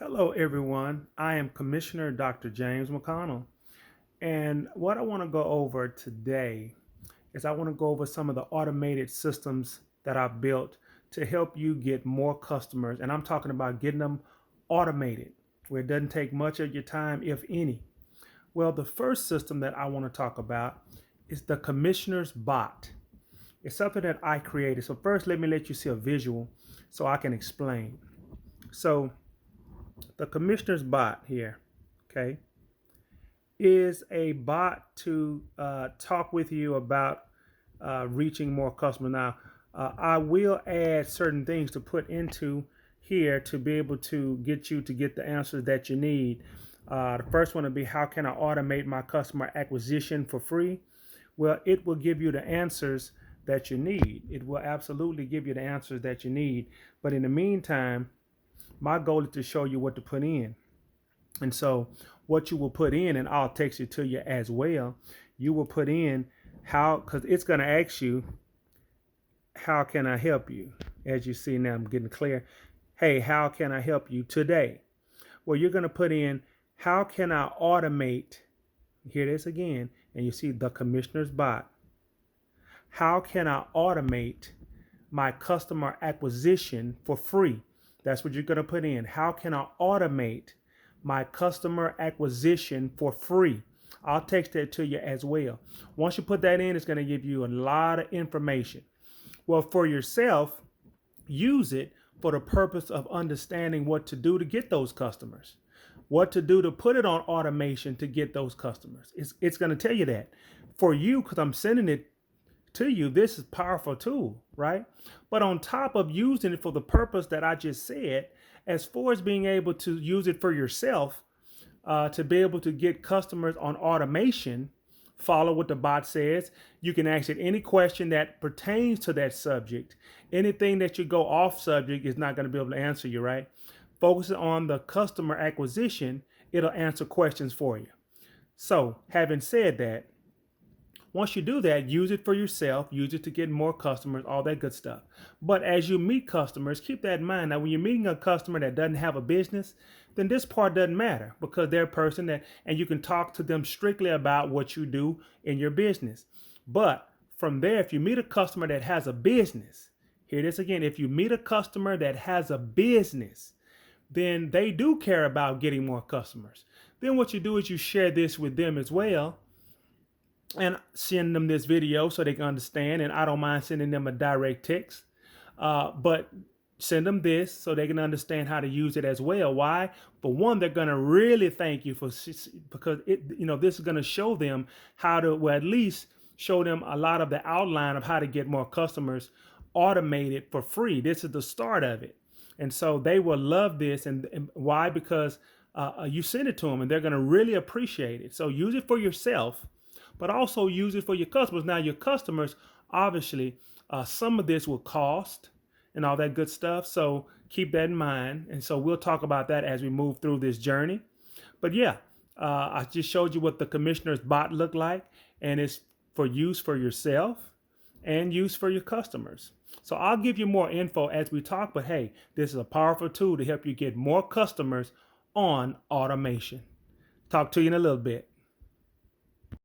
Hello, everyone. I am Commissioner Dr. James McConnell. And what I want to go over today is I want to go over some of the automated systems that I've built to help you get more customers. And I'm talking about getting them automated, where it doesn't take much of your time, if any. Well, the first system that I want to talk about is the Commissioner's Bot. It's something that I created. So, first, let me let you see a visual so I can explain. So, the Commissioner's Bot here, okay, is a bot to talk with you about reaching more customers. Now, I will add certain things to put into here to be able to get you to get the answers that you need. The first one will be, how can I automate my customer acquisition for free? Well, it will give you the answers that you need. It will absolutely give you the answers that you need. But in the meantime, my goal is to show you what to put in. And so what you will put in, and I'll text it to you as well, you will put in how, because it's going to ask you, how can I help you? As you see now, I'm getting clear. Hey, how can I help you today? Well, you're going to put in, how can I automate? Hear this again, and you see the Commissioner's Bot. How can I automate my customer acquisition for free? That's what you're going to put in. How can I automate my customer acquisition for free? I'll text that to you as well. Once you put that in, it's going to give you a lot of information. Well, for yourself, use it for the purpose of understanding what to do to get those customers, what to do to put it on automation to get those customers. It's going to tell you that. For you, because I'm sending it to you, this is a powerful tool, right? But on top of using it for the purpose that I just said, as far as being able to use it for yourself, to be able to get customers on automation, follow what the bot says. You can ask it any question that pertains to that subject. Anything that you go off subject is not going to be able to answer you, right? Focus on the customer acquisition, it'll answer questions for you. So, having said that, once you do that, use it for yourself, use it to get more customers, all that good stuff. But as you meet customers, keep that in mind. Now, when you're meeting a customer that doesn't have a business, then this part doesn't matter because they're a person that, and you can talk to them strictly about what you do in your business. But from there, if you meet a customer that has a business, hear this again, if you meet a customer that has a business, then they do care about getting more customers. Then what you do is you share this with them as well and send them this video so they can understand. And I don't mind sending them a direct text, but send them this so they can understand how to use it as well. Why? For one, they're going to really thank you for, because this is going to show them how to, well, at least show them a lot of the outline of how to get more customers automated for free. This is the start of it. And so they will love this. And why? Because you send it to them and they're going to really appreciate it. So use it for yourself, but also use it for your customers. Now, your customers, obviously, some of this will cost and all that good stuff. So keep that in mind. And so we'll talk about that as we move through this journey. But yeah, I just showed you what the Commissioner's Bot looked like, and it's for use for yourself and use for your customers. So I'll give you more info as we talk, but hey, this is a powerful tool to help you get more customers on automation. Talk to you in a little bit.